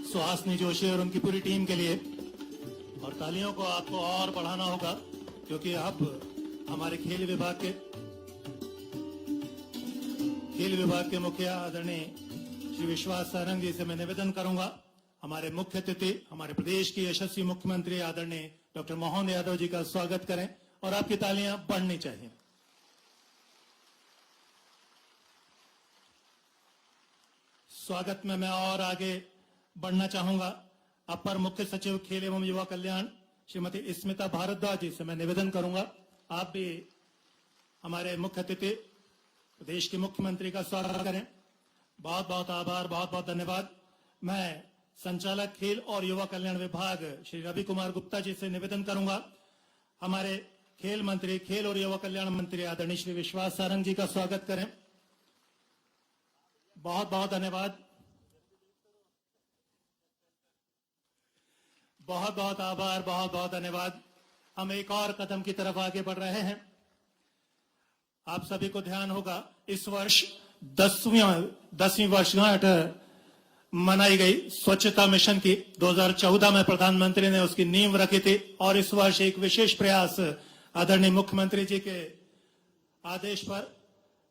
सुहासिनी जोशी और उनकी पूरी टीम के लिए। और तालियों को आपको और बढ़ाना होगा क्योंकि अब हमारे खेल विभाग के मुखिया आदरणीय श्री विश्वास सारंग जी से मैं निवेदन करूंगा, हमारे मुख्य अतिथि हमारे प्रदेश के यशस्वी मुख्यमंत्री आदरणीय डॉक्टर मोहन यादव जी का स्वागत करें और आपकी तालियां बढ़नी चाहिए। स्वागत में मैं और आगे बढ़ना चाहूंगा। अपर मुख्य सचिव खेल एवं युवा कल्याण श्रीमती स्मिता भारद्वाज जी से मैं निवेदन करूंगा, आप भी हमारे मुख्य अतिथि प्रदेश के मुख्यमंत्री का स्वागत करें। बहुत बहुत आभार, बहुत बहुत धन्यवाद। मैं संचालक खेल और युवा कल्याण विभाग श्री रवि कुमार गुप्ता जी से निवेदन करूंगा, हमारे खेल मंत्री, खेल और युवा कल्याण मंत्री आदरणीय श्री विश्वास सारंग जी का स्वागत करें। बहुत बहुत धन्यवाद, बहुत बहुत आभार, बहुत बहुत धन्यवाद। हम एक और कदम की तरफ आगे बढ़ रहे हैं। आप सभी को ध्यान होगा, इस वर्ष 10वीं वर्षगांठ मनाई गई स्वच्छता मिशन की। 2014 में प्रधानमंत्री ने उसकी नींव रखी थी और इस वर्ष एक विशेष प्रयास आदरणीय मुख्यमंत्री जी के आदेश पर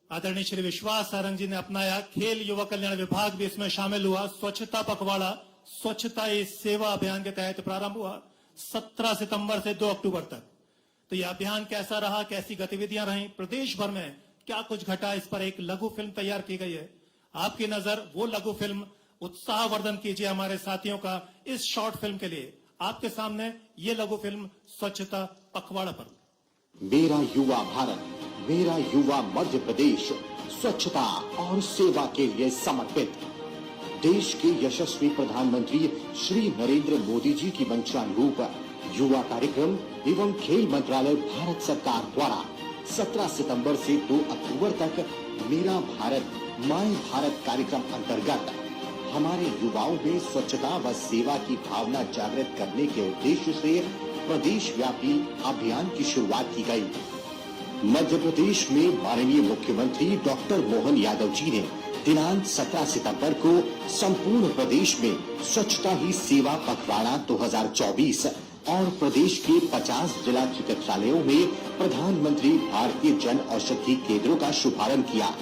आदरणीय श्री विश्वास सारंग जी ने अपनाया। खेल युवा कल्याण विभाग भी इसमें शामिल हुआ। स्वच्छता पखवाड़ा, स्वच्छता ही सेवा अभियान के तहत प्रारंभ हुआ 17 सितंबर से 2 अक्टूबर तक। तो यह अभियान कैसा रहा, कैसी गतिविधियां रही, प्रदेश भर में क्या कुछ घटा, इस पर एक लघु फिल्म तैयार की गई है। आपकी नजर वो लघु फिल्म, उत्साहवर्धन कीजिए हमारे साथियों का इस शॉर्ट फिल्म के लिए। आपके सामने ये लघु फिल्म स्वच्छता पखवाड़ा पर। मेरा युवा भारत, मेरा युवा मध्य प्रदेश स्वच्छता और सेवा के लिए समर्पित। देश के यशस्वी प्रधानमंत्री श्री नरेंद्र मोदी जी की मंशानुरूप युवा कार्यक्रम एवं खेल मंत्रालय भारत सरकार द्वारा 17 सितंबर से 2 अक्टूबर तक मेरा भारत माय भारत कार्यक्रम अंतर्गत हमारे युवाओं में स्वच्छता व सेवा की भावना जागृत करने के उद्देश्य से प्रदेश व्यापी अभियान की शुरुआत की गई। मध्य प्रदेश में माननीय मुख्यमंत्री डॉक्टर मोहन यादव जी ने दिनांक 17 सितंबर को संपूर्ण प्रदेश में स्वच्छता ही सेवा पखवाड़ा 2024 और प्रदेश के 50 जिला चिकित्सालयों में प्रधानमंत्री भारतीय जन औषधि केंद्रों का शुभारंभ किया।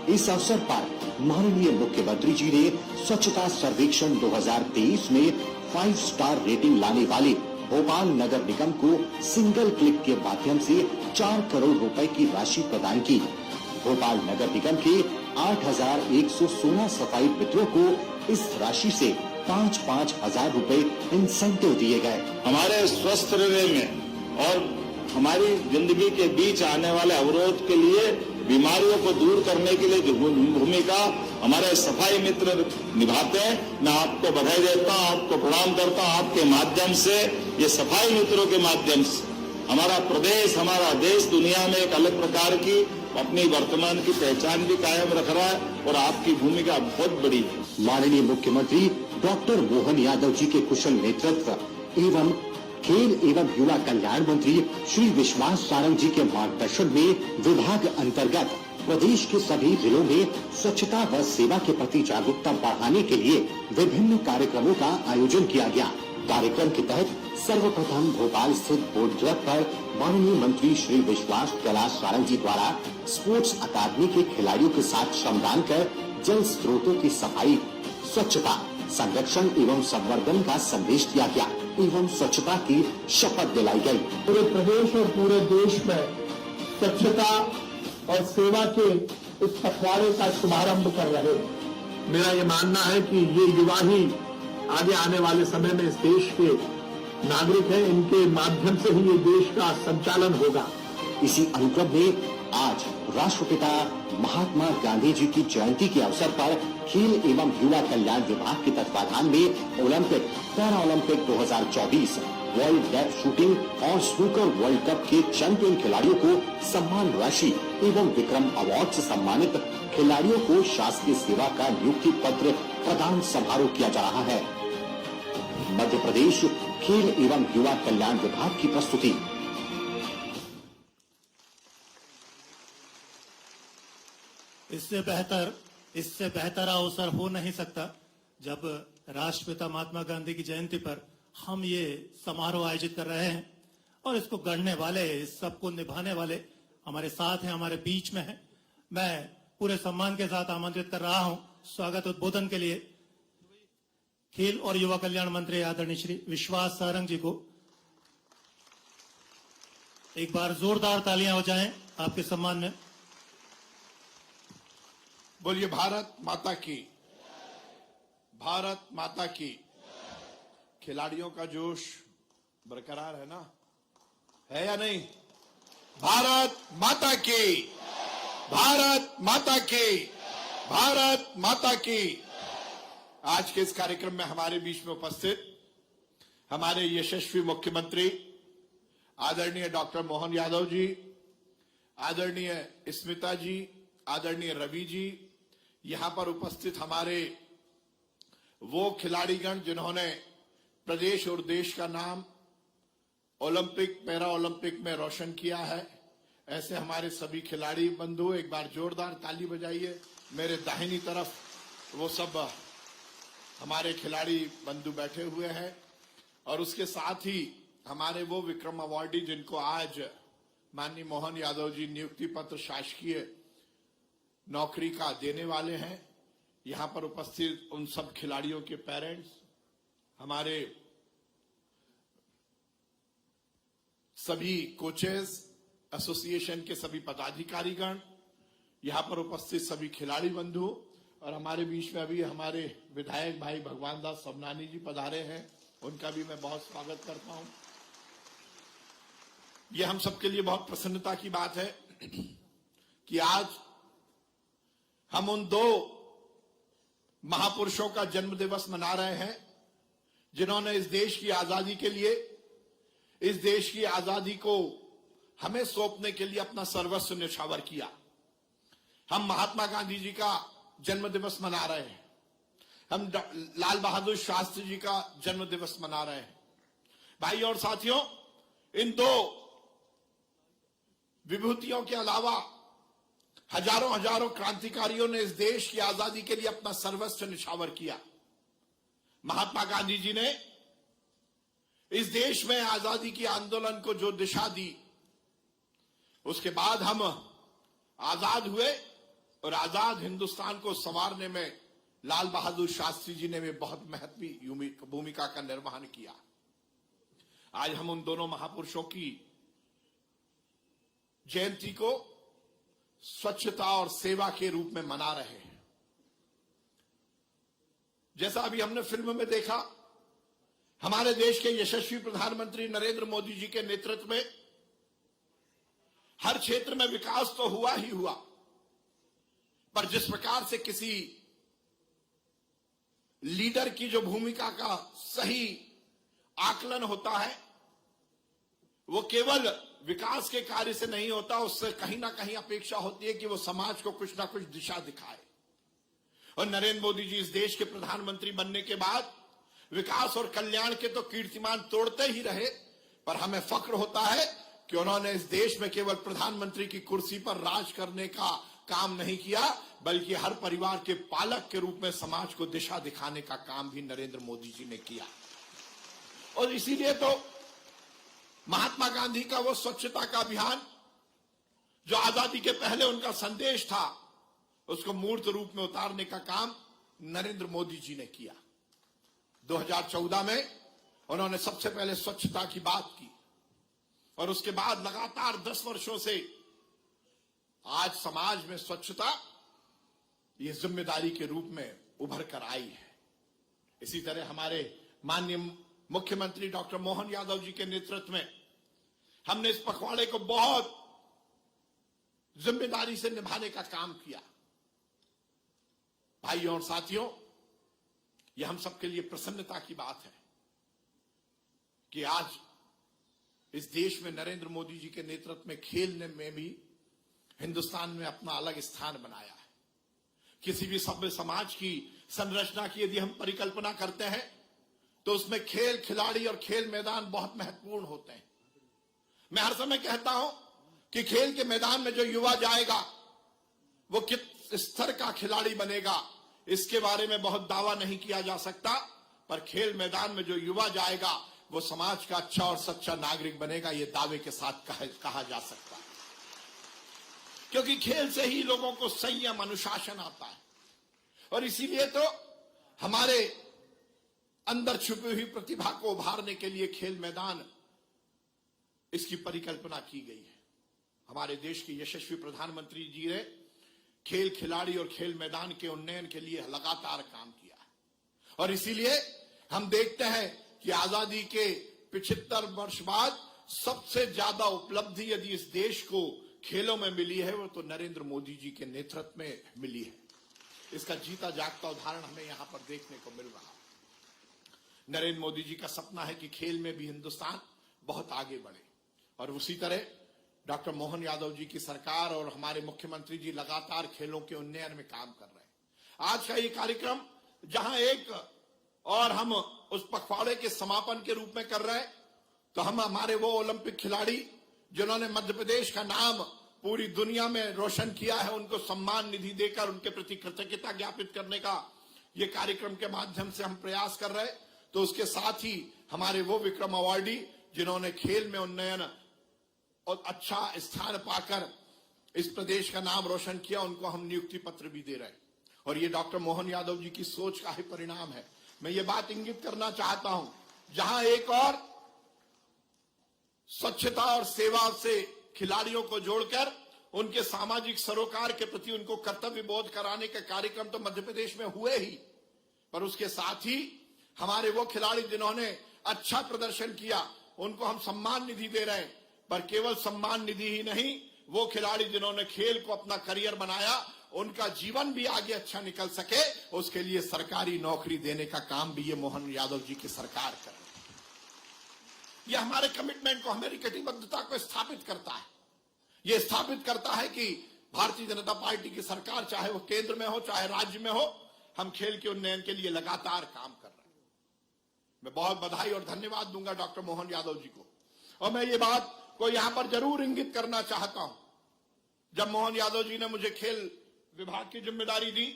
इस अवसर पर माननीय मुख्यमंत्री जी ने स्वच्छता सर्वेक्षण 2023 में 5 स्टार रेटिंग लाने वाले भोपाल नगर निगम को सिंगल क्लिक के माध्यम से 4 करोड़ रुपए की राशि प्रदान की। भोपाल नगर निगम के 8,116 सफाई मित्रों को इस राशि से 5-5 हजार रुपए इंसेंटिव दिए गए। हमारे स्वस्थ रहने में और हमारी जिंदगी के बीच आने वाले अवरोध के लिए, बीमारियों को दूर करने के लिए जो भूमिका हमारे सफाई मित्र निभाते हैं, मैं आपको बधाई देता हूं, आपको प्रणाम करता हूं। आपके माध्यम से, ये सफाई मित्रों के माध्यम से हमारा प्रदेश, हमारा देश दुनिया में एक अलग प्रकार की अपनी वर्तमान की पहचान भी कायम रख रहा है और आपकी भूमिका बहुत बड़ी है। माननीय मुख्यमंत्री डॉक्टर मोहन यादव जी के कुशल नेतृत्व एवं खेल एवं युवा कल्याण मंत्री श्री विश्वास सारंग जी के मार्गदर्शन में विभाग अंतर्गत प्रदेश के सभी जिलों में स्वच्छता व सेवा के प्रति जागरूकता बढ़ाने के लिए विभिन्न कार्यक्रमों का आयोजन किया गया। कार्यक्रम के तहत सर्वप्रथम भोपाल स्थित बोर्ड क्लब पर माननीय मंत्री श्री विश्वास कैलाश सारंग जी द्वारा स्पोर्ट्स अकादमी के खिलाड़ियों के साथ श्रमदान कर जल स्रोतों की सफाई, स्वच्छता, संरक्षण एवं संवर्धन का संदेश दिया गया एवं स्वच्छता की शपथ दिलाई गई। पूरे प्रदेश और पूरे देश में स्वच्छता और सेवा के इस पखवाड़े का शुभारंभ कर रहे हैं। मेरा ये मानना है कि ये युवा ही आगे आने वाले समय में इस देश के नागरिक हैं, इनके माध्यम से ही ये देश का संचालन होगा। इसी अनुक्रम में आज राष्ट्रपिता महात्मा गांधी जी की जयंती के अवसर पर खेल एवं युवा कल्याण विभाग के तत्वाधान में Olympic, para Olympic 2024, world deaf shooting और स्नूकर वर्ल्ड कप के चैंपियन खिलाड़ियों को सम्मान राशि एवं विक्रम अवार्ड से सम्मानित खिलाड़ियों को शासकीय सेवा का नियुक्ति पत्र प्रदान समारोह किया जा रहा है। मध्य प्रदेश खेल एवं युवा कल्याण विभाग की प्रस्तुति। इससे बेहतर अवसर हो नहीं सकता जब राष्ट्रपिता महात्मा गांधी की जयंती पर हम ये समारोह आयोजित कर रहे हैं और इसको गढ़ने वाले, सबको निभाने वाले हमारे साथ हैं, हमारे बीच में हैं। मैं पूरे सम्मान के साथ आमंत्रित कर रहा हूं स्वागत उद्बोधन के लिए खेल और युवा कल्याण मंत्री आदरणीय श्री विश्वास सारंग जी को। एक बार जोरदार तालियां हो जाएं आपके सम्मान में। बोलिए भारत माता की, भारत माता की। खिलाड़ियों का जोश बरकरार है ना, है या नहीं? भारत माता की, भारत माता की, भारत माता की। आज के इस कार्यक्रम में हमारे बीच में उपस्थित हमारे यशस्वी मुख्यमंत्री आदरणीय डॉक्टर मोहन यादव जी, आदरणीय स्मिता जी, आदरणीय रवि जी, यहां पर उपस्थित हमारे वो खिलाड़ीगण जिन्होंने प्रदेश और देश का नाम ओलंपिक, पैरा ओलंपिक में रोशन किया है, ऐसे हमारे सभी खिलाड़ी बंधु, एक बार जोरदार ताली बजाइए। मेरे दाहिनी तरफ वो सब हमारे खिलाड़ी बंधु बैठे हुए हैं और उसके साथ ही हमारे वो विक्रम अवार्डी जिनको आज माननीय मोहन यादव जी नियुक्ति पत्र शासकीय नौकरी का देने वाले हैं। यहां पर उपस्थित उन सब खिलाड़ियों के पेरेंट्स, हमारे सभी कोचेस, एसोसिएशन के सभी पदाधिकारीगण, यहां पर उपस्थित सभी खिलाड़ी बंधु और हमारे बीच में अभी हमारे विधायक भाई भगवान दास सबनानी जी पधारे हैं, उनका भी मैं बहुत स्वागत करता हूं। यह हम सबके लिए बहुत प्रसन्नता की बात है कि आज हम उन दो महापुरुषों का जन्म दिवस मना रहे हैं जिन्होंने इस देश की आजादी के लिए, इस देश की आजादी को हमें सौंपने के लिए अपना सर्वस्व न्यौछावर किया। हम महात्मा गांधी जी का जन्म दिवस मना रहे हैं, हम लाल बहादुर शास्त्री जी का जन्म दिवस मना रहे हैं। भाई और साथियों, इन दो विभूतियों के अलावा हजारों हजारों क्रांतिकारियों ने इस देश की आजादी के लिए अपना सर्वस्व न्यौछावर किया। महात्मा गांधी जी ने इस देश में आजादी की आंदोलन को जो दिशा दी, उसके बाद हम आजाद हुए और आजाद हिंदुस्तान को संवारने में लाल बहादुर शास्त्री जी ने भी बहुत महत्वपूर्ण भूमिका का निर्वहन किया। आज हम उन दोनों महापुरुषों की जयंती को स्वच्छता और सेवा के रूप में मना रहे हैं। जैसा अभी हमने फिल्म में देखा, हमारे देश के यशस्वी प्रधानमंत्री नरेंद्र मोदी जी के नेतृत्व में हर क्षेत्र में विकास तो हुआ ही हुआ, पर जिस प्रकार से किसी लीडर की जो भूमिका का सही आकलन होता है, वो केवल विकास के कार्य से नहीं होता, उससे कहीं ना कहीं अपेक्षा होती है कि वो समाज को कुछ ना कुछ दिशा दिखाए। और नरेंद्र मोदी जी इस देश के प्रधानमंत्री बनने के बाद विकास और कल्याण के तो कीर्तिमान तोड़ते ही रहे, पर हमें फक्र होता है कि उन्होंने इस देश में केवल प्रधानमंत्री की कुर्सी पर राज करने का काम नहीं किया, बल्कि हर परिवार के पालक के रूप में समाज को दिशा दिखाने का काम भी नरेंद्र मोदी जी ने किया। और इसीलिए तो महात्मा गांधी का वो स्वच्छता का अभियान, जो आजादी के पहले उनका संदेश था, उसको मूर्त रूप में उतारने का काम नरेंद्र मोदी जी ने किया। 2014 में उन्होंने सबसे पहले स्वच्छता की बात की और उसके बाद लगातार 10 वर्षों से आज समाज में स्वच्छता ये जिम्मेदारी के रूप में उभर कर आई है। इसी तरह हमारे माननीय मुख्यमंत्री डॉक्टर मोहन यादव जी के नेतृत्व में हमने इस पखवाड़े को बहुत जिम्मेदारी से निभाने का काम किया। भाइयों और साथियों, यह हम सबके लिए प्रसन्नता की बात है कि आज इस देश में नरेंद्र मोदी जी के नेतृत्व में खेल में भी हिंदुस्तान में अपना अलग स्थान बनाया है। किसी भी सभ्य समाज की संरचना की यदि हम परिकल्पना करते हैं तो उसमें खेल, खिलाड़ी और खेल मैदान बहुत महत्वपूर्ण होते हैं। मैं हर समय कहता हूं कि खेल के मैदान में जो युवा जाएगा वो किस स्तर का खिलाड़ी बनेगा, इसके बारे में बहुत दावा नहीं किया जा सकता, पर खेल मैदान में जो युवा जाएगा वो समाज का अच्छा और सच्चा नागरिक बनेगा, ये दावे के साथ कहा जा सकता है। क्योंकि खेल से ही लोगों को संयम, अनुशासन आता है। और इसीलिए तो हमारे अंदर छुपी हुई प्रतिभा को उभारने के लिए खेल मैदान, इसकी परिकल्पना की गई है। हमारे देश के यशस्वी प्रधानमंत्री जी ने खेल खिलाड़ी और खेल मैदान के उन्नयन के लिए लगातार काम किया है। और इसीलिए हम देखते हैं कि आजादी के 75 वर्ष बाद सबसे ज्यादा उपलब्धि यदि इस देश को खेलों में मिली है वो तो नरेंद्र मोदी जी के नेतृत्व में मिली है। इसका जीता जागता उदाहरण हमें यहां पर देखने को मिल रहा है। नरेंद्र मोदी जी का सपना है कि खेल में भी हिंदुस्तान बहुत आगे बढ़े, और उसी तरह डॉक्टर मोहन यादव जी की सरकार और हमारे मुख्यमंत्री जी लगातार खेलों के उन्नयन में काम कर रहे हैं। आज का ये कार्यक्रम जहां एक और हम उस पखवाड़े के समापन के रूप में कर रहे हैं, तो हम हमारे वो ओलंपिक खिलाड़ी जिन्होंने मध्य प्रदेश का नाम पूरी दुनिया में रोशन किया है, उनको सम्मान निधि देकर उनके प्रति कृतज्ञता ज्ञापित करने का ये कार्यक्रम के माध्यम से हम प्रयास कर रहे हैं। तो उसके साथ ही हमारे वो विक्रम अवार्डी जिन्होंने खेल में उन्नयन और अच्छा स्थान पाकर इस प्रदेश का नाम रोशन किया, उनको हम नियुक्ति पत्र भी दे रहे हैं। और ये डॉक्टर मोहन यादव जी की सोच का ही परिणाम है। मैं ये बात इंगित करना चाहता हूं, जहां एक और स्वच्छता और सेवा से खिलाड़ियों को जोड़कर उनके सामाजिक सरोकार के प्रति उनको कर्तव्य बोध कराने के कार्यक्रम तो मध्य प्रदेश में हुए ही, पर उसके साथ ही हमारे वो खिलाड़ी जिन्होंने अच्छा प्रदर्शन किया उनको हम सम्मान निधि दे रहे हैं। पर केवल सम्मान निधि ही नहीं, वो खिलाड़ी जिन्होंने खेल को अपना करियर बनाया, उनका जीवन भी आगे अच्छा निकल सके, उसके लिए सरकारी नौकरी देने का काम भी ये मोहन यादव जी की सरकार कर रही है। यह हमारे कमिटमेंट को, हमारी कटिबद्धता को स्थापित करता है। यह स्थापित करता है कि भारतीय जनता पार्टी की सरकार, चाहे वो केंद्र में हो चाहे राज्य में हो, हम खेल के उन्नयन के लिए लगातार काम कर रहे हैं। मैं बहुत बधाई और धन्यवाद दूंगा डॉक्टर मोहन यादव जी को। और मैं ये बात को यहां पर जरूर इंगित करना चाहता हूं, जब मोहन यादव जी ने मुझे खेल विभाग की जिम्मेदारी दी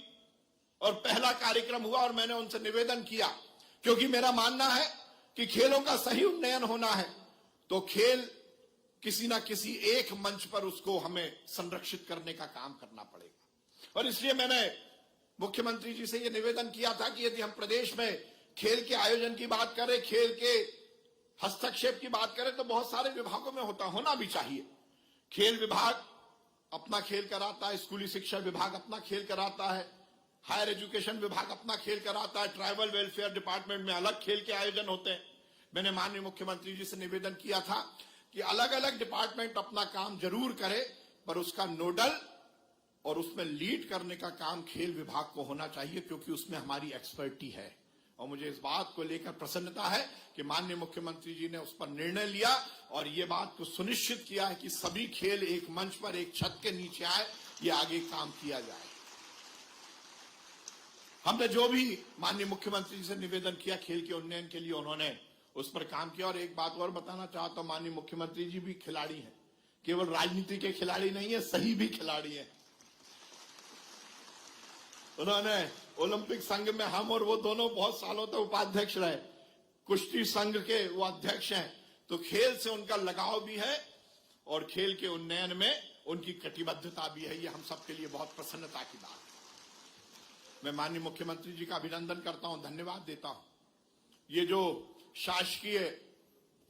और पहला कार्यक्रम हुआ और मैंने उनसे निवेदन किया, क्योंकि मेरा मानना है कि खेलों का सही उन्नयन होना है तो खेल किसी ना किसी एक मंच पर उसको हमें संरक्षित करने का काम करना पड़ेगा। और इसलिए मैंने मुख्यमंत्री जी से यह निवेदन किया था कि यदि हम प्रदेश में खेल के आयोजन की बात करें, खेल के हस्तक्षेप की बात करें, तो बहुत सारे विभागों में होना भी चाहिए। खेल विभाग अपना खेल कराता है, स्कूली शिक्षा विभाग अपना खेल कराता है, हायर एजुकेशन विभाग अपना खेल कराता है, ट्राइबल वेलफेयर डिपार्टमेंट में अलग खेल के आयोजन होते हैं। मैंने माननीय मुख्यमंत्री जी से निवेदन किया था कि अलग अलग डिपार्टमेंट अपना काम जरूर करे, पर उसका नोडल और उसमें लीड करने का काम खेल विभाग को होना चाहिए, क्योंकि उसमें हमारी एक्सपर्टी है। और मुझे इस बात को लेकर प्रसन्नता है कि माननीय मुख्यमंत्री जी ने उस पर निर्णय लिया और ये बात को सुनिश्चित किया है कि सभी खेल एक मंच पर, एक छत के नीचे आए, ये आगे काम किया जाए। हमने जो भी माननीय मुख्यमंत्री जी से निवेदन किया खेल के उन्नयन के लिए, उन्होंने उस पर काम किया। और एक बात और बताना चाहता हूं, माननीय मुख्यमंत्री जी भी खिलाड़ी हैं, केवल राजनीति के खिलाड़ी नहीं है, सही भी खिलाड़ी हैं। उन्होंने ओलंपिक संघ में हम और वो दोनों बहुत सालों तक उपाध्यक्ष रहे, कुश्ती संघ के वो अध्यक्ष हैं। तो खेल से उनका लगाव भी है और खेल के उन्नयन में उनकी कटिबद्धता भी है। ये हम सबके लिए बहुत प्रसन्नता की बात है। मैं माननीय मुख्यमंत्री जी का अभिनंदन करता हूं, धन्यवाद देता हूं। ये जो शासकीय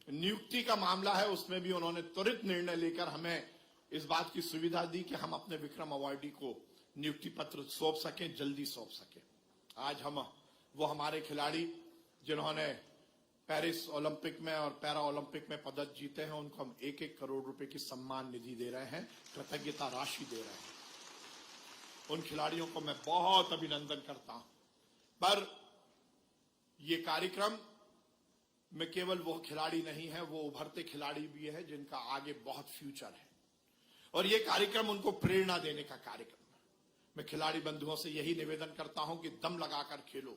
नियुक्ति का मामला है, उसमें भी उन्होंने त्वरित निर्णय लेकर हमें इस बात की सुविधा दी कि हम अपने विक्रम अवार्डी को नियुक्ति पत्र सौंप सकें, जल्दी सौंप सकें। आज हम वो हमारे खिलाड़ी जिन्होंने पेरिस ओलंपिक में और पैरा ओलंपिक में पदक जीते हैं, उनको हम 1-1 करोड़ रुपए की सम्मान निधि दे रहे हैं, कृतज्ञता राशि दे रहे हैं। उन खिलाड़ियों को मैं बहुत अभिनंदन करता हूं। पर ये कार्यक्रम में केवल वो खिलाड़ी नहीं है, वो उभरते खिलाड़ी भी है जिनका आगे बहुत फ्यूचर है, और ये कार्यक्रम उनको प्रेरणा देने का कार्यक्रम। मैं खिलाड़ी बंधुओं से यही निवेदन करता हूं कि दम लगाकर खेलो।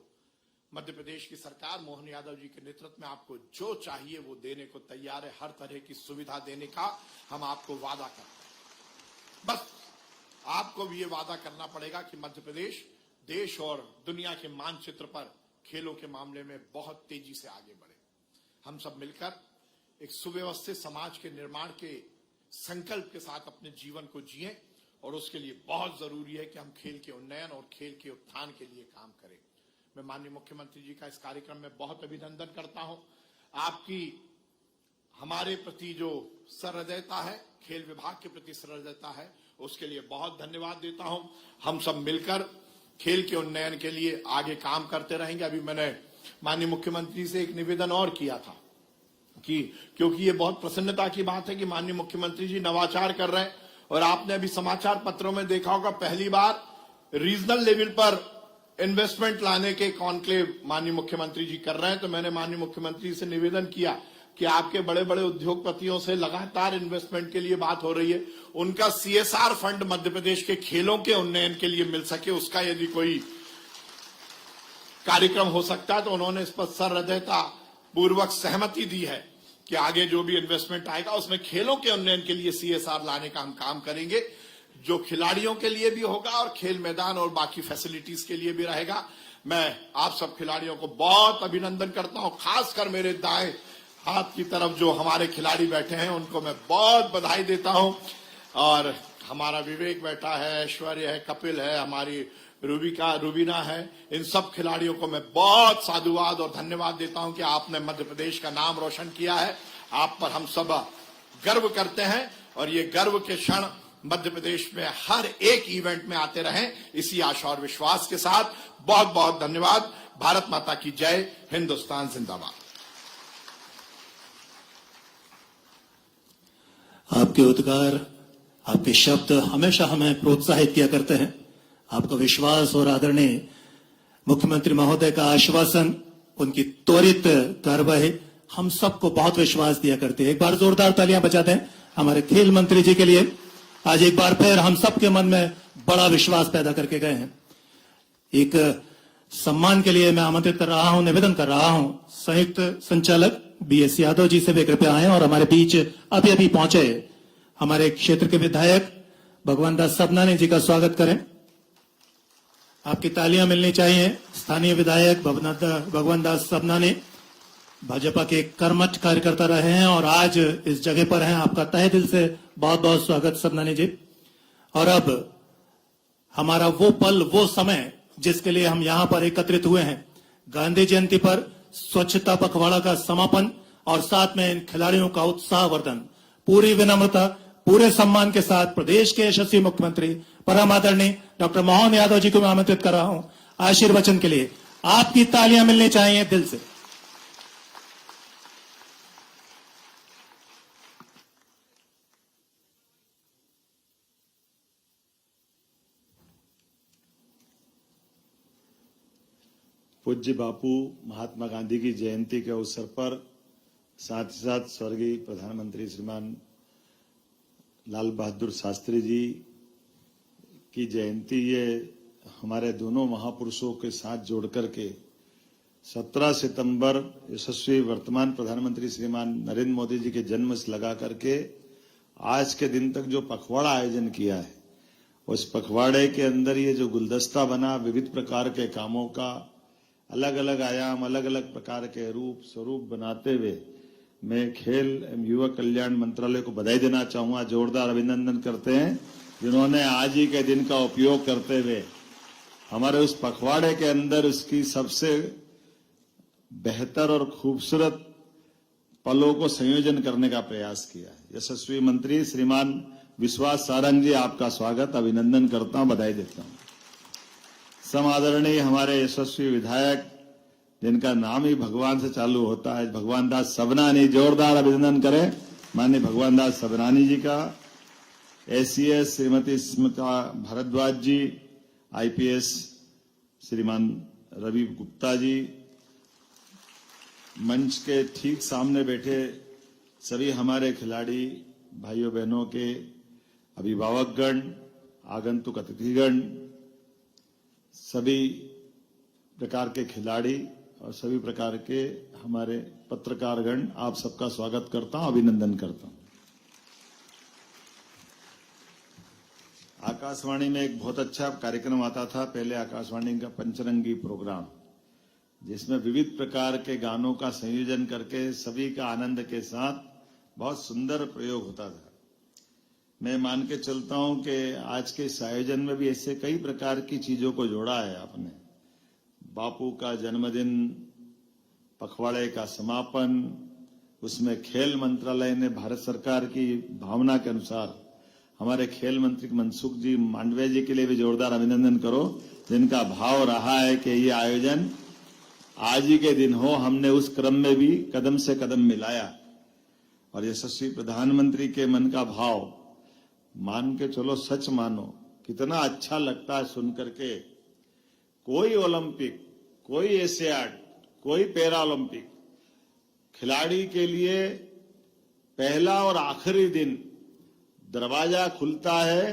मध्य प्रदेश की सरकार मोहन यादव जी के नेतृत्व में आपको जो चाहिए वो देने को तैयार है, हर तरह की सुविधा देने का हम आपको वादा करते हैं। बस आपको भी ये वादा करना पड़ेगा कि मध्य प्रदेश देश और दुनिया के मानचित्र पर खेलों के मामले में बहुत तेजी से आगे बढ़े। हम सब मिलकर एक सुव्यवस्थित समाज के निर्माण के संकल्प के साथ अपने जीवन को जिएं और उसके लिए बहुत जरूरी है कि हम खेल के उन्नयन और खेल के उत्थान के लिए काम करें। मैं माननीय मुख्यमंत्री जी का इस कार्यक्रम में बहुत अभिनंदन करता हूं। आपकी हमारे प्रति जो सहृदयता है, खेल विभाग के प्रति सहृदयता है, उसके लिए बहुत धन्यवाद देता हूं। हम सब मिलकर खेल के उन्नयन के लिए आगे काम करते रहेंगे। अभी मैंने माननीय मुख्यमंत्री से एक निवेदन और किया था कि क्योंकि ये बहुत प्रसन्नता की बात है कि माननीय मुख्यमंत्री जी नवाचार कर रहे हैं और आपने अभी समाचार पत्रों में देखा होगा, पहली बार रीजनल लेवल पर इन्वेस्टमेंट लाने के कॉन्क्लेव माननीय मुख्यमंत्री जी कर रहे हैं। तो मैंने माननीय मुख्यमंत्री से निवेदन किया कि आपके बड़े बड़े उद्योगपतियों से लगातार इन्वेस्टमेंट के लिए बात हो रही है, उनका CSR फंड मध्य प्रदेश के खेलों के उन्नयन के लिए मिल सके, उसका यदि कोई कार्यक्रम हो सकता है तो उन्होंने इस पर सहृदयता पूर्वक सहमति दी है कि आगे जो भी इन्वेस्टमेंट आएगा उसमें खेलों के उन्नयन के लिए CSR लाने का हम काम करेंगे, जो खिलाड़ियों के लिए भी होगा और खेल मैदान और बाकी फैसिलिटीज के लिए भी रहेगा। मैं आप सब खिलाड़ियों को बहुत अभिनंदन करता हूं, खासकर मेरे दाएं हाथ की तरफ जो हमारे खिलाड़ी बैठे हैं उनको मैं बहुत बधाई देता हूं। और हमारा विवेक बैठा है, ऐश्वर्य है, कपिल है, हमारी रूबीना है, इन सब खिलाड़ियों को मैं बहुत साधुवाद और धन्यवाद देता हूं कि आपने मध्य प्रदेश का नाम रोशन किया है। आप पर हम सब गर्व करते हैं और ये गर्व के क्षण मध्य प्रदेश में हर एक इवेंट में आते रहें, इसी आशा और विश्वास के साथ बहुत बहुत धन्यवाद। भारत माता की जय, हिंदुस्तान जिंदाबाद। आपके उद्गार, आपके शब्द हमेशा हमें प्रोत्साहित किया करते हैं। आपका विश्वास और आदरणीय मुख्यमंत्री महोदय का आश्वासन, उनकी त्वरित कार्रवाई हम सबको बहुत विश्वास दिया करते हैं। एक बार जोरदार तालियां बजाते हैं हमारे खेल मंत्री जी के लिए। आज एक बार फिर हम सबके मन में बड़ा विश्वास पैदा करके गए हैं। एक सम्मान के लिए मैं आमंत्रित कर रहा हूं, निवेदन कर रहा हूं, संयुक्त संचालक BS यादव जी से वे कृपया आए और हमारे बीच अभी अभी पहुंचे हमारे क्षेत्र के विधायक भगवान दास सबनानी जी का स्वागत करें। आपकी तालियां मिलनी चाहिए। स्थानीय विधायक भगवान दास सबनानी भाजपा के कर्मठ कार्यकर्ता रहे हैं और आज इस जगह पर हैं। आपका तहे दिल से बहुत बहुत स्वागत सबनानी जी। और अब हमारा वो पल, वो समय जिसके लिए हम यहां पर एकत्रित हुए हैं, गांधी जयंती पर स्वच्छता पखवाड़ा का समापन और साथ में इन खिलाड़ियों का उत्साहवर्धन, पूरी विनम्रता, पूरे सम्मान के साथ प्रदेश के यशस्वी मुख्यमंत्री परम आदरणीय डॉक्टर मोहन यादव जी को मैं आमंत्रित कर रहा हूं आशीर्वचन के लिए। आपकी तालियां मिलनी चाहिए दिल से। पूज्य बापू महात्मा गांधी की जयंती के अवसर पर साथ ही साथ स्वर्गीय प्रधानमंत्री श्रीमान लाल बहादुर शास्त्री जी की जयंती, ये हमारे दोनों महापुरुषों के साथ जोड़ करके 17 सितंबर यशस्वी वर्तमान प्रधानमंत्री श्रीमान नरेंद्र मोदी जी के जन्म से लगा करके आज के दिन तक जो पखवाड़ा आयोजन किया है, उस पखवाड़े के अंदर ये जो गुलदस्ता बना, विविध प्रकार के कामों का अलग अलग आयाम, अलग अलग प्रकार के रूप स्वरूप बनाते हुए मैं खेल एवं युवा कल्याण मंत्रालय को बधाई देना चाहूंगा। जोरदार अभिनंदन करते हैं जिन्होंने आज ही के दिन का उपयोग करते हुए हमारे उस पखवाड़े के अंदर उसकी सबसे बेहतर और खूबसूरत पलों को संयोजन करने का प्रयास किया है। यशस्वी मंत्री श्रीमान विश्वास सारंग जी, आपका स्वागत, अभिनंदन करता हूं, बधाई देता हूं। समादरणीय हमारे यशस्वी विधायक जिनका नाम ही भगवान से चालू होता है, भगवान दास सबनानी, जोरदार अभिनंदन करें माननीय भगवान दास सबनानी जी का। ACS श्रीमती स्मिता भारद्वाज जी, IPS श्रीमान रवि गुप्ता जी, मंच के ठीक सामने बैठे सभी हमारे खिलाड़ी भाइयों बहनों के अभिभावकगण, आगंतुक अतिथिगण, सभी प्रकार के खिलाड़ी और सभी प्रकार के हमारे पत्रकारगण, आप सबका स्वागत करता हूं, अभिनंदन करता हूं। आकाशवाणी में एक बहुत अच्छा कार्यक्रम आता था पहले, आकाशवाणी का पंचरंगी प्रोग्राम, जिसमें विविध प्रकार के गानों का संयोजन करके सभी का आनंद के साथ बहुत सुंदर प्रयोग होता था। मैं मान के चलता हूं कि आज के इस आयोजन में भी ऐसे कई प्रकार की चीजों को जोड़ा है आपने। बापू का जन्मदिन, पखवाड़े का समापन, उसमें खेल मंत्रालय ने भारत सरकार की भावना के अनुसार हमारे खेल मंत्री मनसुख जी मांडविया जी के लिए भी जोरदार अभिनंदन करो, जिनका भाव रहा है कि ये आयोजन आज ही के दिन हो। हमने उस क्रम में भी कदम से कदम मिलाया और यशस्वी प्रधानमंत्री के मन का भाव मान के चलो, सच मानो, कितना अच्छा लगता है सुन करके। कोई ओलंपिक, कोई एशियाड, कोई पैरा ओलंपिक खिलाड़ी के लिए पहला और आखिरी दिन दरवाजा खुलता है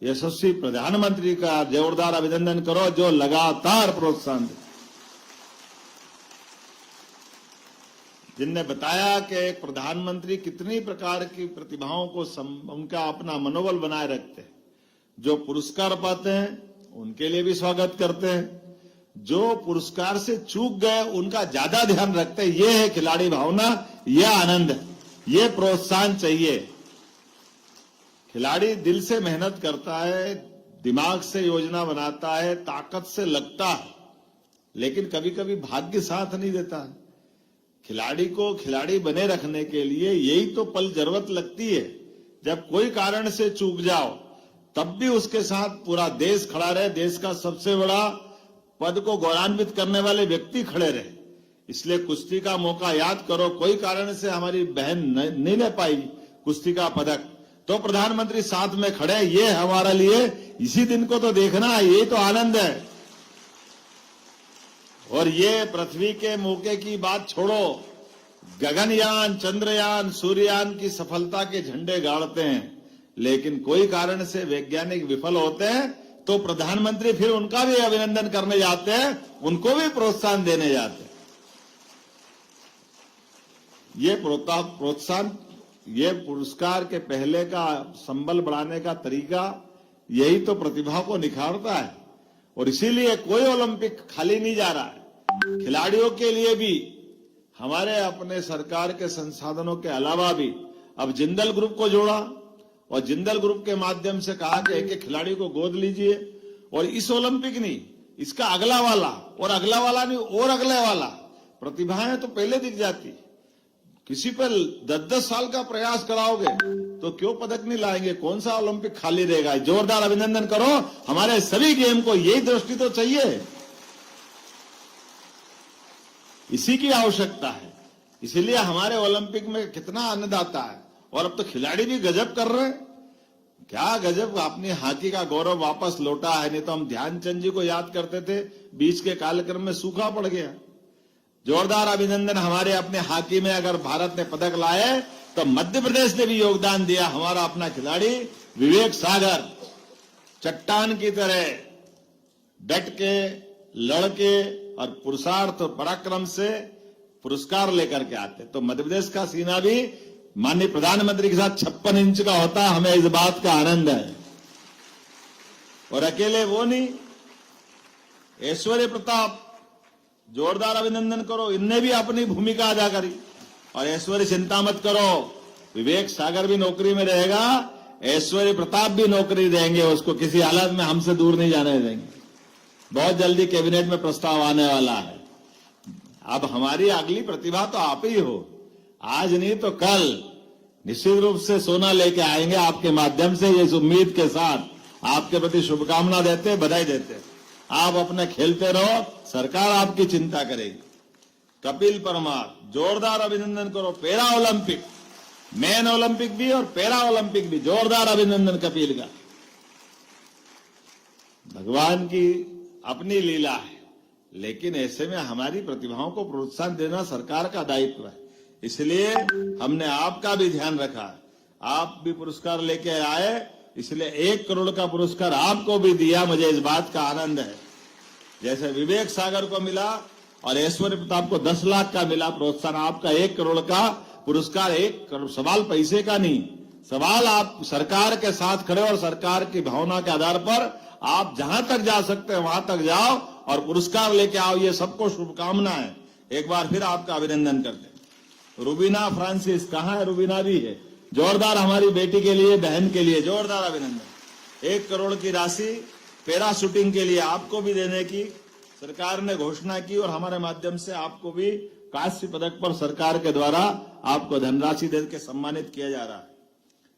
यशस्वी प्रधानमंत्री का। जोरदार अभिनंदन करो जो लगातार प्रोत्साहन दे, जिनने बताया कि प्रधानमंत्री कितनी प्रकार की प्रतिभाओं को उनका अपना मनोबल बनाए रखते हैं। जो पुरस्कार पाते हैं उनके लिए भी स्वागत करते हैं, जो पुरस्कार से चूक गए उनका ज्यादा ध्यान रखते हैं। ये है खिलाड़ी भावना, यह आनंद है, ये प्रोत्साहन चाहिए। खिलाड़ी दिल से मेहनत करता है, दिमाग से योजना बनाता है, ताकत से लगता है, लेकिन कभी कभी भाग्य साथ नहीं देता है। खिलाड़ी को खिलाड़ी बने रखने के लिए यही तो पल जरूरत लगती है। जब कोई कारण से चूक जाओ तब भी उसके साथ पूरा देश खड़ा रहे, देश का सबसे बड़ा पद को गौरवान्वित करने वाले व्यक्ति खड़े रहे। इसलिए कुश्ती का मौका याद करो, कोई कारण से हमारी बहन नहीं ले पाई कुश्ती का पदक, तो प्रधानमंत्री साथ में खड़े। ये हमारे लिए इसी दिन को तो देखना है, ये तो आनंद है। और ये पृथ्वी के मौके की बात छोड़ो, गगनयान, चंद्रयान, सूर्ययान की सफलता के झंडे गाड़ते हैं, लेकिन कोई कारण से वैज्ञानिक विफल होते हैं तो प्रधानमंत्री फिर उनका भी अभिनंदन करने जाते हैं, उनको भी प्रोत्साहन देने जाते हैं। ये प्रोत्साहन, ये पुरस्कार के पहले का संबल बढ़ाने का तरीका यही तो प्रतिभा को निखारता है। और इसीलिए कोई ओलंपिक खाली नहीं जा रहा है। खिलाड़ियों के लिए भी हमारे अपने सरकार के संसाधनों के अलावा भी अब जिंदल ग्रुप को जोड़ा और जिंदल ग्रुप के माध्यम से कहा कि एक खिलाड़ी को गोद लीजिए और इस ओलंपिक नहीं, इसका अगला वाला और अगला वाला नहीं और अगले वाला। प्रतिभाएं तो पहले दिख जाती, किसी पर 10-10 साल का प्रयास कराओगे तो क्यों पदक नहीं लाएंगे, कौन सा ओलंपिक खाली रहेगा। जोरदार अभिनंदन करो, हमारे सभी गेम को यही दृष्टि तो चाहिए, इसी की आवश्यकता है। इसीलिए हमारे ओलंपिक में कितना आनंद आता है। और अब तो खिलाड़ी भी गजब कर रहे हैं, क्या गजब, अपनी हॉकी का गौरव वापस लौटा है। नहीं तो हम ध्यानचंद जी को याद करते थे, बीच के कार्यक्रम में सूखा पड़ गया। जोरदार अभिनंदन हमारे अपने हॉकी में, अगर भारत ने पदक लाए तो मध्य प्रदेश ने भी योगदान दिया। हमारा अपना खिलाड़ी विवेक सागर चट्टान की तरह डट के, लड़के और पुरुषार्थ पराक्रम से पुरस्कार लेकर के आते। तो मध्य प्रदेश का सीना भी माननीय प्रधानमंत्री के साथ 56 इंच का होता है, हमें इस बात का आनंद है। और अकेले वो नहीं, ऐश्वर्य प्रताप, जोरदार अभिनंदन करो, इनने भी अपनी भूमिका अदा करी। और ऐश्वर्य चिंता मत करो, विवेक सागर भी नौकरी में रहेगा, ऐश्वर्य प्रताप भी नौकरी देंगे, उसको किसी हालत में हमसे दूर नहीं जाने देंगे। बहुत जल्दी कैबिनेट में प्रस्ताव आने वाला है। अब हमारी अगली प्रतिभा तो आप ही हो, आज नहीं तो कल निश्चित रूप से सोना लेके आएंगे आपके माध्यम से। इस उम्मीद के साथ आपके प्रति शुभकामना देते, बधाई देते। आप अपने खेलते रहो, सरकार आपकी चिंता करेगी। कपिल परमार, जोरदार अभिनंदन करो। पैरा ओलंपिक, मैन ओलंपिक भी और पैरा ओलंपिक भी, जोरदार अभिनंदन कपिल का। भगवान की अपनी लीला है, लेकिन ऐसे में हमारी प्रतिभाओं को प्रोत्साहन देना सरकार का दायित्व है। इसलिए हमने आपका भी ध्यान रखा है, आप भी पुरस्कार लेके आए, इसलिए 1 करोड़ का पुरस्कार आपको भी दिया। मुझे इस बात का आनंद है, जैसे विवेक सागर को मिला और ऐश्वर्य प्रताप को 10 लाख का मिला प्रोत्साहन, आपका 1 करोड़ का पुरस्कार। 1 करोड़ सवाल पैसे का नहीं, सवाल आप सरकार के साथ खड़े और सरकार की भावना के आधार पर आप जहां तक जा सकते हैं वहां तक जाओ और पुरस्कार लेके आओ, ये सबको शुभकामनाएं। एक बार फिर आपका अभिनंदन करते हैं। रुबीना फ्रांसिस, कहाँ है? रुबीना भी है। जोरदार हमारी बेटी के लिए, बहन के लिए जोरदार अभिनंदन। 1 करोड़ की राशि पैरा शूटिंग के लिए आपको भी देने की सरकार ने घोषणा की और हमारे माध्यम से आपको भी कांस्य पदक पर सरकार के द्वारा आपको धनराशि देकर सम्मानित किया जा रहा है।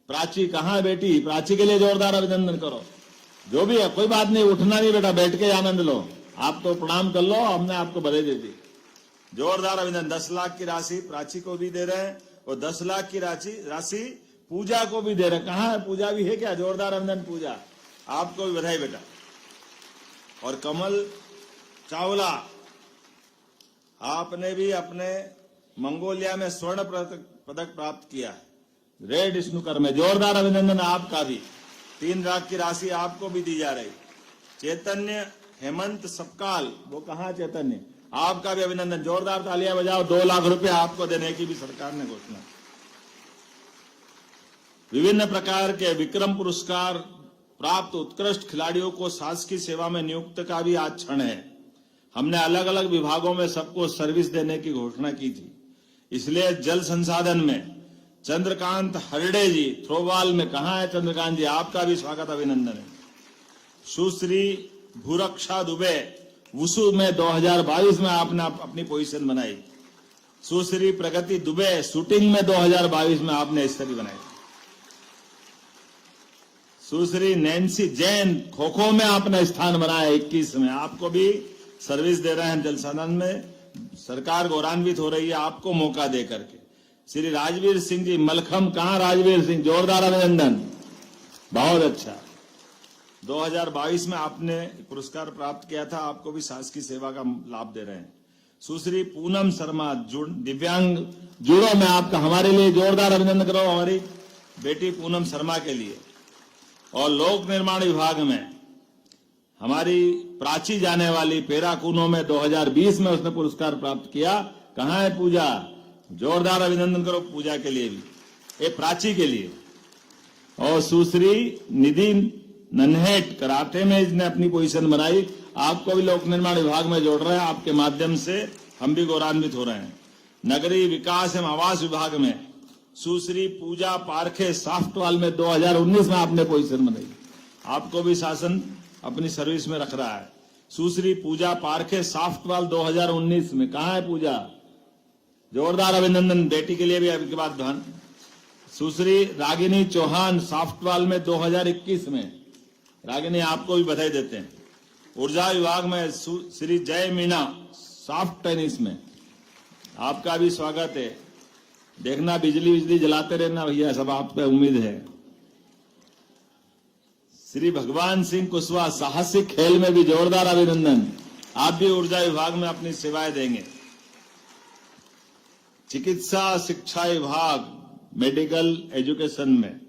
प्राची कहाँ है बेटी? प्राची के लिए जोरदार अभिनंदन करो। जो भी है, कोई बात नहीं, उठना नहीं बेटा, बैठ के आनंद लो। आप तो प्रणाम कर लो, हमने आपको बधाई दे दी। जोरदार अभिनंदन। 10 लाख की राशि प्राची को भी दे रहे हैं और 10 लाख की राशि पूजा को भी दे रहे हैं। कहाँ है पूजा? भी है क्या? जोरदार अभिनंदन पूजा, आपको भी बधाई बेटा। और कमल चावला, आपने भी अपने मंगोलिया में स्वर्ण पदक प्राप्त किया है, रेड स्नूकर में। जोरदार अभिनंदन आपका भी। 3 लाख की राशि आपको भी दी जा रही। चैतन्य हेमंत सपकाल, वो कहाँ चैतन्य? आपका भी अभिनंदन। जोरदार तालियां बजाओ। 2 लाख रुपए आपको देने की भी सरकार ने घोषणा। विभिन्न प्रकार के विक्रम पुरस्कार प्राप्त उत्कृष्ट खिलाड़ियों को शासकीय सेवा में नियुक्त का भी आज क्षण है। हमने अलग अलग विभागों में सबको सर्विस देने की घोषणा की थी। इसलिए जल संसाधन में चंद्रकांत हरडे जी, थ्रोबाल में, कहाँ है चंद्रकांत जी? आपका भी स्वागत अभिनंदन है। सुश्री भूरक्षा दुबे, वुसु में 2022 में आपने अपनी पोजीशन बनाई। सुश्री प्रगति दुबे, शूटिंग में 2022 में आपने स्तरीय बनाई। सुश्री नैन्सी जैन, खो खो में आपने स्थान बनाया 21 में। आपको भी सर्विस दे रहे हैं जल संसाधन में। सरकार गौरवान्वित हो रही है आपको मौका दे करके। श्री राजवीर सिंह जी मलखम, कहाँ राजवीर सिंह? जोरदार अभिनंदन, बहुत अच्छा। 2022 में आपने पुरस्कार प्राप्त किया था, आपको भी शासकीय सेवा का लाभ दे रहे हैं। सुश्री पूनम शर्मा, दिव्यांग जुड़ो में आपका, हमारे लिए जोरदार अभिनंदन करो हमारी बेटी पूनम शर्मा के लिए। और लोक निर्माण विभाग में हमारी प्राची जाने वाली पेराकूनो में 2020 में उसने पुरस्कार प्राप्त किया। कहाँ है पूजा? जोरदार अभिनंदन करो पूजा के लिए भी, ये प्राची के लिए। और सुश्री निधि नन्हेट, कराटे में इसने अपनी पोजीशन बनाई। आपको भी लोक निर्माण विभाग में जोड़ रहे हैं, आपके माध्यम से हम भी गौरवान्वित हो रहे हैं। नगरीय विकास एवं आवास विभाग में सुश्री पूजा पारखे, साफ्टवाल में 2019 में आपने पोजीशन बनाई। आपको भी शासन अपनी सर्विस में रख रहा है। सुश्री पूजा पारखे, साफ्टवाल 2019 में। कहाँ है पूजा? जोरदार अभिनंदन बेटी के लिए भी आपके बाद धन। सुश्री रागिनी चौहान, साफ्टवाल में 2021 में। रागिनी, आपको भी बधाई देते हैं। ऊर्जा विभाग में श्री जय मीना, सॉफ्ट टेनिस में, आपका भी स्वागत है। देखना बिजली जलाते रहना भैया, सब आप पे उम्मीद है। श्री भगवान सिंह कुशवाहा, साहसिक खेल में भी जोरदार अभिनंदन, आप भी ऊर्जा विभाग में अपनी सेवाएं देंगे। चिकित्सा शिक्षा विभाग, मेडिकल एजुकेशन में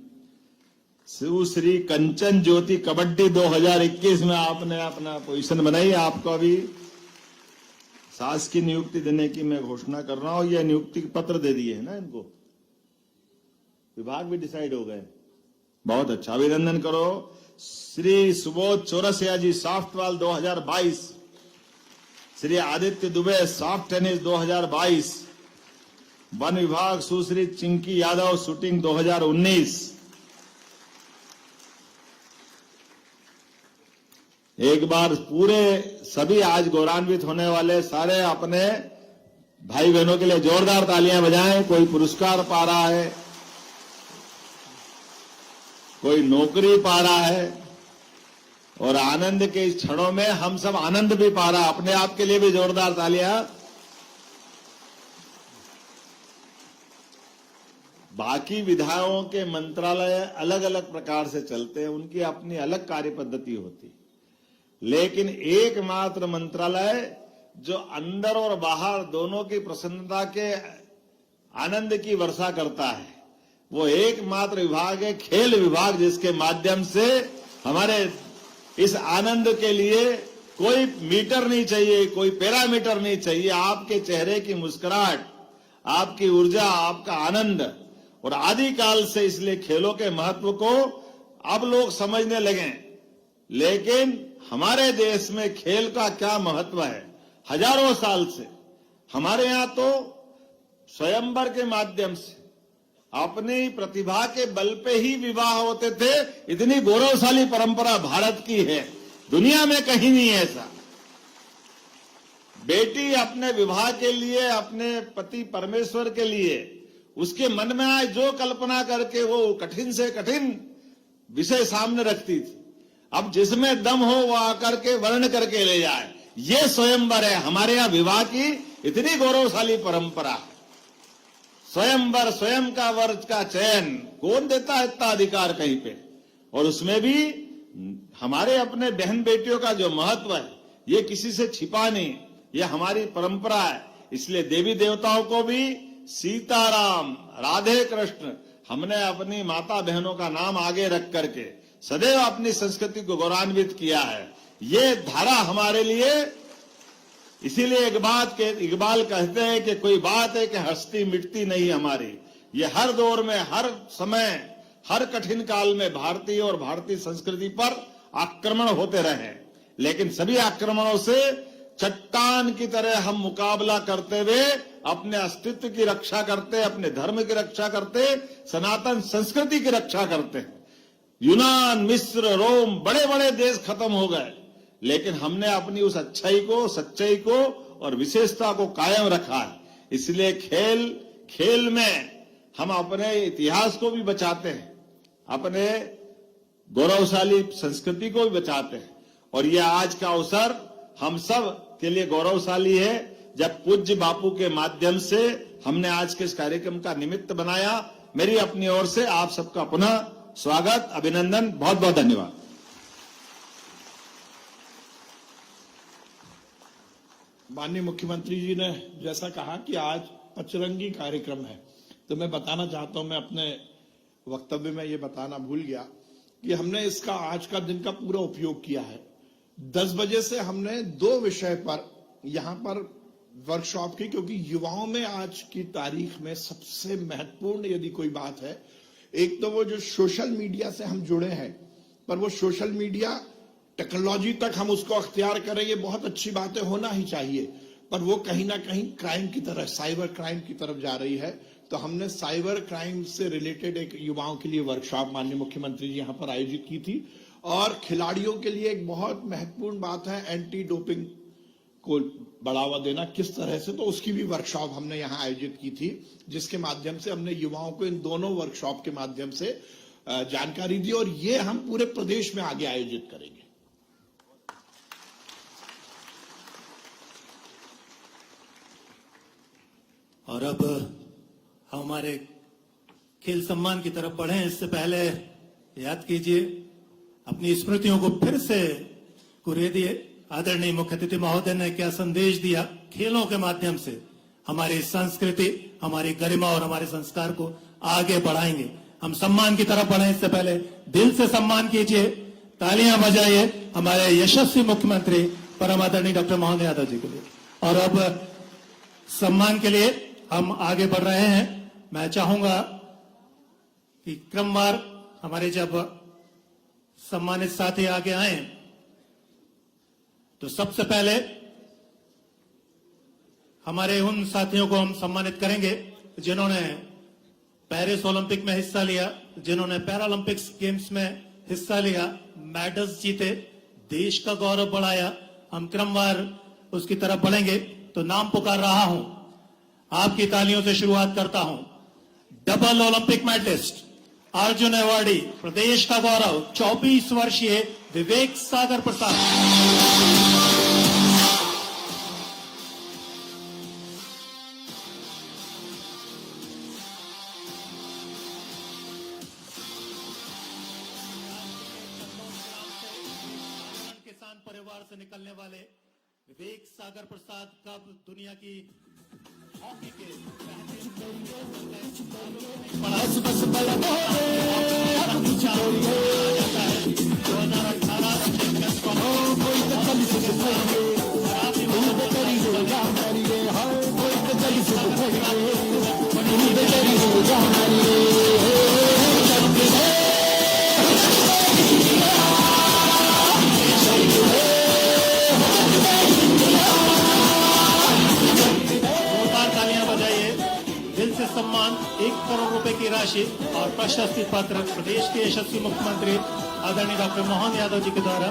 सुश्री कंचन ज्योति, कबड्डी 2021 में आपने अपना पोजीशन बनाई। आपको अभी शासकीय नियुक्ति देने की मैं घोषणा कर रहा हूं। यह नियुक्ति पत्र दे दिए है ना इनको, विभाग भी डिसाइड हो गए। बहुत अच्छा, अभिनंदन करो। Shri Subodh Chaurasia ji, softball 2022। Shri Aditya Dubey, soft tennis 2022। वन विभाग सुश्री चिंकी यादव, शूटिंग 2019। एक बार पूरे सभी आज गौरवान्वित होने वाले सारे अपने भाई बहनों के लिए जोरदार तालियां बजाएं। कोई पुरस्कार पा रहा है, कोई नौकरी पा रहा है, और आनंद के इस क्षणों में हम सब आनंद भी पा रहा है। अपने आप के लिए भी जोरदार तालियां। बाकी विधायकों के मंत्रालय अलग अलग प्रकार से चलते हैं, उनकी अपनी अलग कार्य पद्धति होती है, लेकिन एकमात्र मंत्रालय जो अंदर और बाहर दोनों की प्रसन्नता के आनंद की वर्षा करता है, वो एकमात्र विभाग है खेल विभाग, जिसके माध्यम से हमारे इस आनंद के लिए कोई मीटर नहीं चाहिए, कोई पैरामीटर नहीं चाहिए। आपके चेहरे की मुस्कुराहट, आपकी ऊर्जा, आपका आनंद, और आदिकाल से इसलिए खेलों के महत्व को अब लोग समझने लगे, लेकिन हमारे देश में खेल का क्या महत्व है। हजारों साल से हमारे यहां तो स्वयंवर के माध्यम से अपनी प्रतिभा के बल पे ही विवाह होते थे। इतनी गौरवशाली परंपरा भारत की है, दुनिया में कहीं नहीं है ऐसा। बेटी अपने विवाह के लिए, अपने पति परमेश्वर के लिए उसके मन में आए जो कल्पना करके वो कठिन से कठिन विषय सामने रखती थी। अब जिसमें दम हो वो आकर के वर्ण करके ले जाए, ये स्वयंवर है। हमारे यहां विवाह की इतनी गौरवशाली परंपरा है। स्वयंवर, स्वयं का वर का चयन कौन देता है इतना अधिकार कहीं पे। और उसमें भी हमारे अपने बहन बेटियों का जो महत्व है ये किसी से छिपा नहीं, ये हमारी परंपरा है। इसलिए देवी देवताओं को भी सीताराम, राधे कृष्ण, हमने अपनी माता बहनों का नाम आगे रख करके सदैव अपनी संस्कृति को गौरवान्वित किया है। ये धारा हमारे लिए, इसीलिए इकबाल कहते हैं कि कोई बात है कि हस्ती मिटती नहीं हमारी। ये हर दौर में, हर समय, हर कठिन काल में भारतीय और भारतीय संस्कृति पर आक्रमण होते रहे, लेकिन सभी आक्रमणों से चट्टान की तरह हम मुकाबला करते हुए अपने अस्तित्व की रक्षा करते, अपने धर्म की रक्षा करते, सनातन संस्कृति की रक्षा करते हैं। यूनान, मिस्र, रोम, बड़े बड़े देश खत्म हो गए, लेकिन हमने अपनी उस अच्छाई को, सच्चाई को और विशेषता को कायम रखा है। इसलिए खेल में हम अपने इतिहास को भी बचाते हैं, अपने गौरवशाली संस्कृति को भी बचाते हैं। और यह आज का अवसर हम सब के लिए गौरवशाली है, जब पूज्य बापू के माध्यम से हमने आज के इस कार्यक्रम का निमित्त बनाया। मेरी अपनी ओर से आप सबका पुनः स्वागत, अभिनंदन, बहुत बहुत धन्यवाद। माननीय मुख्यमंत्री जी ने जैसा कहा कि आज पचरंगी कार्यक्रम है, तो मैं बताना चाहता हूं, मैं अपने वक्तव्य में ये बताना भूल गया कि हमने इसका आज का दिन का पूरा उपयोग किया है। 10 बजे से हमने 2 विषय पर यहां पर वर्कशॉप की, क्योंकि युवाओं में आज की तारीख में सबसे महत्वपूर्ण यदि कोई बात है, एक तो वो जो सोशल मीडिया से हम जुड़े हैं, पर वो सोशल मीडिया टेक्नोलॉजी तक हम उसको अख्तियार करें, ये बहुत अच्छी बातें होना ही चाहिए, पर वो कहीं ना कहीं क्राइम की तरह, साइबर क्राइम की तरफ जा रही है। तो हमने साइबर क्राइम से रिलेटेड एक युवाओं के लिए वर्कशॉप माननीय मुख्यमंत्री जी यहां पर आयोजित की थी। और खिलाड़ियों के लिए एक बहुत महत्वपूर्ण बात है एंटी डोपिंग को बढ़ावा देना, किस तरह से, तो उसकी भी वर्कशॉप हमने यहां आयोजित की थी, जिसके माध्यम से हमने युवाओं को इन दोनों वर्कशॉप के माध्यम से जानकारी दी। और ये हम पूरे प्रदेश में आगे आयोजित करेंगे। और अब हमारे खेल सम्मान की तरफ बढ़े, इससे पहले याद कीजिए, अपनी स्मृतियों को फिर से कुरे दिए। आदरणीय मुख्य अतिथि महोदय ने क्या संदेश दिया, खेलों के माध्यम से हमारी संस्कृति, हमारी गरिमा और हमारे संस्कार को आगे बढ़ाएंगे। हम सम्मान की तरफ बढ़े, इससे पहले दिल से सम्मान कीजिए, तालियां बजाइए हमारे यशस्वी मुख्यमंत्री परम आदरणीय डॉक्टर मोहन यादव जी के लिए। और अब सम्मान के लिए हम आगे बढ़ रहे हैं। मैं चाहूंगा कि क्रमवार हमारे जब सम्मानित साथी आगे आए, तो सबसे पहले हमारे उन साथियों को हम सम्मानित करेंगे जिन्होंने पेरिस ओलंपिक में हिस्सा लिया, जिन्होंने पैरालंपिक्स गेम्स में हिस्सा लिया, मेडल्स जीते, देश का गौरव बढ़ाया। हम क्रमवार उसकी तरफ बढ़ेंगे। तो नाम पुकार रहा हूं, आपकी तालियों से शुरुआत करता हूं। Double Olympic medallist, Arjun awardee, प्रदेश का गौरव, 24 वर्षीय विवेक सागर प्रसाद। किसान परिवार से निकलने वाले विवेक सागर प्रसाद कब दुनिया की हॉकी के से सम्मान 1 करोड़ रुपए की राशि और प्रशस्ति पत्र प्रदेश के यशस्वी मुख्यमंत्री आदरणीय डॉक्टर मोहन यादव जी के द्वारा।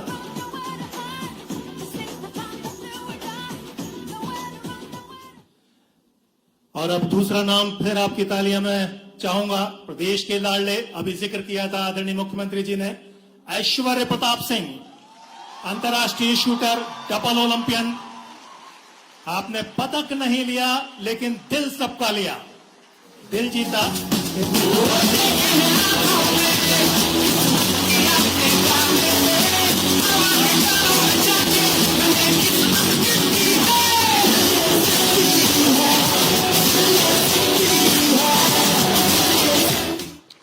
और अब दूसरा नाम फिर आपकी तालियां में चाहूंगा, प्रदेश के लाडले, अभी जिक्र किया था आदरणीय मुख्यमंत्री जी ने, ऐश्वर्य प्रताप सिंह, अंतर्राष्ट्रीय शूटर, डबल ओलंपियन। आपने पदक नहीं लिया लेकिन दिल सबका लिया, दिल जीता।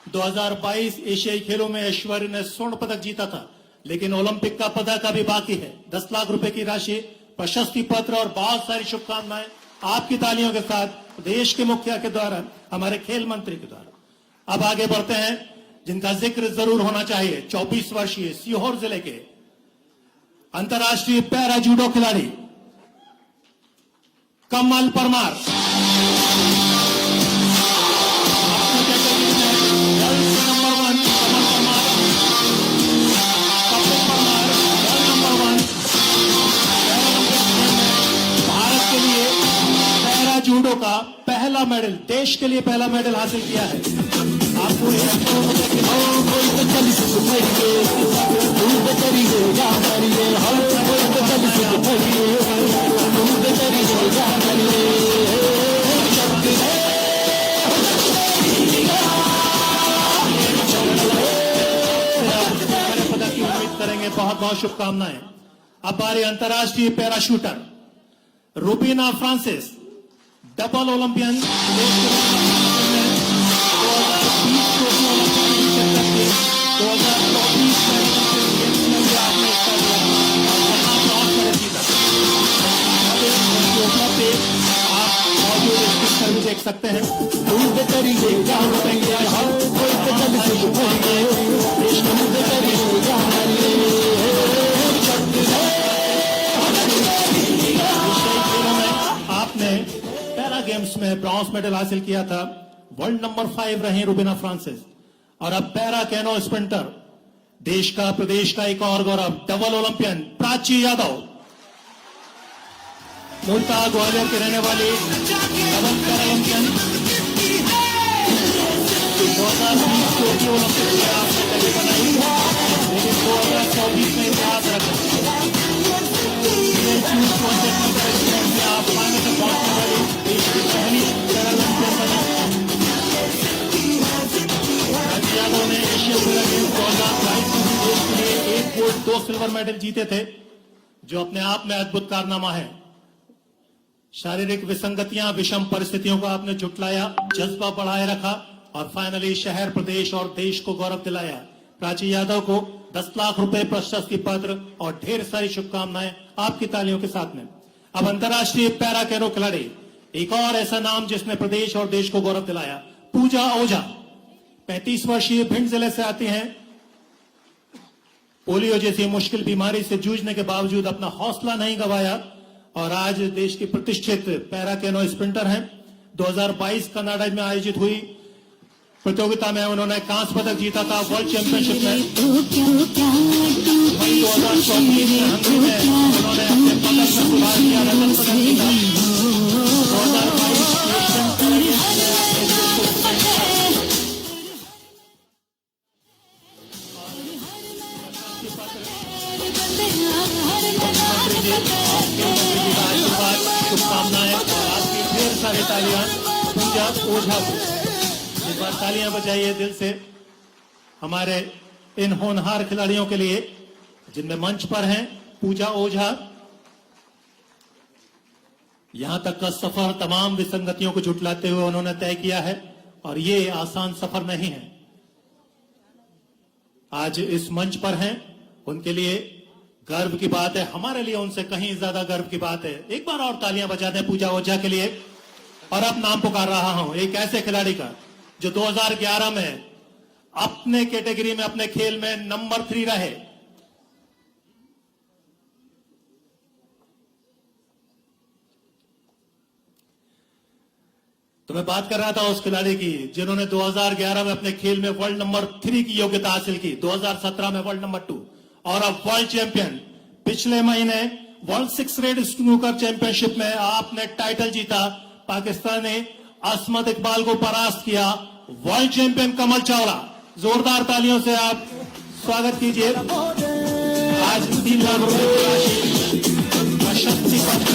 2022 एशियाई खेलों में ऐश्वर्य ने स्वर्ण पदक जीता था, लेकिन ओलंपिक का पदक अभी बाकी है। 10 लाख रुपए की राशि, प्रशस्ति पत्र और बहुत सारी शुभकामनाएं आपकी तालियों के साथ देश के मुखिया के द्वारा, हमारे खेल मंत्री के द्वारा। अब आगे बढ़ते हैं, जिनका जिक्र जरूर होना चाहिए। 24 वर्षीय सीहोर जिले के अंतर्राष्ट्रीय पैरा जूडो खिलाड़ी कमल परमार। जूडो का पहला मेडल, देश के लिए पहला मेडल हासिल किया है। आपको पदक की उम्मीद करेंगे, बहुत बहुत शुभकामनाएं। अब बारी अंतर्राष्ट्रीय parachuter Rubina Francis, double Olympian, 2020 देख सकते हैं। आपने पैरा गेम्स में ब्रॉन्ज मेडल हासिल किया था, वर्ल्ड नंबर 5 रहे रूबीना फ्रांसिस। और अब पैरा कैनो स्प्रिंटर, देश का, प्रदेश का एक और गौरव, डबल ओलंपियन प्राची यादव, मूलतः ग्वालियर की रहने वाली double para Olympian. 2020 Tokyo Olympic में आपने कभी बनाई, लेकिन 2024 में इतिहास रखा। आप फाइनल में पहुंचने वाली देश की पहली पैरा ओलंपियन बनी। प्राची यादव ने एशियन पैरा गेम्स 2022 में देश के लिए 1 गोल्ड 2 सिल्वर मेडल जीते थे, जो अपने आप में अद्भुत कारनामा है। शारीरिक विसंगतियां, विषम परिस्थितियों को आपने झुटलाया, जज्बा बढ़ाए रखा और फाइनली शहर, प्रदेश और देश को गौरव दिलाया। प्राची यादव को 10 लाख रुपए, प्रशस्ति पत्र और ढेर सारी शुभकामनाएं आपकी तालियों के साथ में। अब अंतर्राष्ट्रीय पैरा कैनो खिलाड़ी, एक और ऐसा नाम जिसने प्रदेश और देश को गौरव दिलाया, पूजा ओझा, 35 वर्षीय, भिंड जिले से आती हैं। पोलियो जैसी मुश्किल बीमारी से जूझने के बावजूद अपना हौसला नहीं गंवाया और आज देश की प्रतिष्ठित पैरा कैनो स्प्रिंटर हैं। 2022 कनाडा में आयोजित हुई प्रतियोगिता में उन्होंने कांस्य पदक जीता था, वर्ल्ड चैंपियनशिप में। 2024 में हंगरी में उन्होंने अपने पदक में सुधार किया, रजत पदक जीता। 2022 शुभकामनाएं और आपकी ढेर सारी तालियां पूजा ओझा को। इस बार तालियां बजाइए दिल से हमारे इन होनहार खिलाड़ियों के लिए, जिनमें मंच पर हैं पूजा ओझा। यहां तक का सफर तमाम विसंगतियों को झुटलाते हुए उन्होंने तय किया है और ये आसान सफर नहीं है। आज इस मंच पर हैं, उनके लिए गर्व की बात है, हमारे लिए उनसे कहीं ज्यादा गर्व की बात है। एक बार और तालियां बजा दें पूजा ओझा के लिए। और अब नाम पुकार रहा हूं एक ऐसे खिलाड़ी का जो 2011 में अपने कैटेगरी में, अपने खेल में नंबर 3 रहे। तो मैं बात कर रहा था उस खिलाड़ी की जिन्होंने 2011 में अपने खेल में वर्ल्ड नंबर 3 की योग्यता हासिल की, 2017 में वर्ल्ड नंबर 2 और अब वर्ल्ड चैंपियन। पिछले महीने वर्ल्ड 6 रेड स्नूकर चैंपियनशिप में आपने टाइटल जीता, पाकिस्तान ने असमत इकबाल को परास्त किया। वर्ल्ड चैंपियन कमल चावला, जोरदार तालियों से आप स्वागत कीजिए। आज 3 लाख रुपए की राशि प्रशस्ति पत्र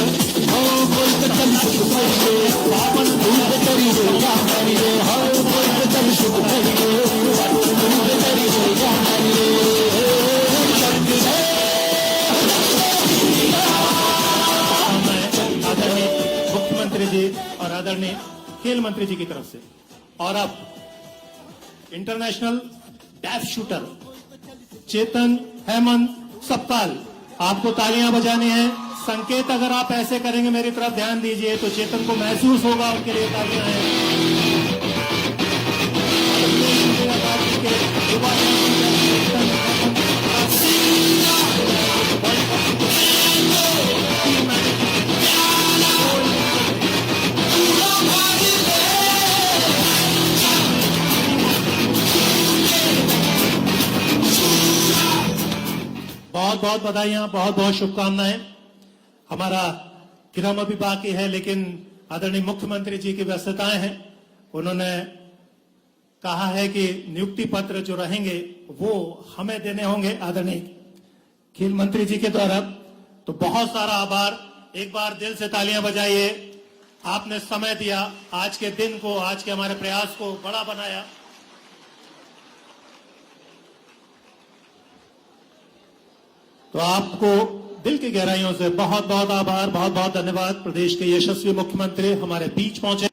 आदरणीय मुख्यमंत्री जी और आदरणीय खेल मंत्री जी की तरफ से। और अब इंटरनेशनल डेफ शूटर चेतन हेमंत सपकाल, आपको तालियां बजानी है। संकेत अगर आप ऐसे करेंगे, मेरी तरफ ध्यान दीजिए, तो चेतन को महसूस होगा, उनके लिए तालियां हैं। बहुत बहुत बधाइयां, बहुत बहुत शुभकामनाएं। हमारा क्रम अभी बाकी है, लेकिन आदरणीय मुख्यमंत्री जी की व्यस्तताएं हैं। उन्होंने कहा है कि नियुक्ति पत्र जो रहेंगे वो हमें देने होंगे आदरणीय खेल मंत्री जी के द्वारा। तो बहुत सारा आभार, एक बार दिल से तालियां बजाइए। आपने समय दिया, आज के दिन को, आज के हमारे प्रयास को बड़ा बनाया। तो आपको दिल की गहराइयों से बहुत बहुत आभार, बहुत बहुत धन्यवाद। प्रदेश के यशस्वी मुख्यमंत्री हमारे बीच पहुंचे।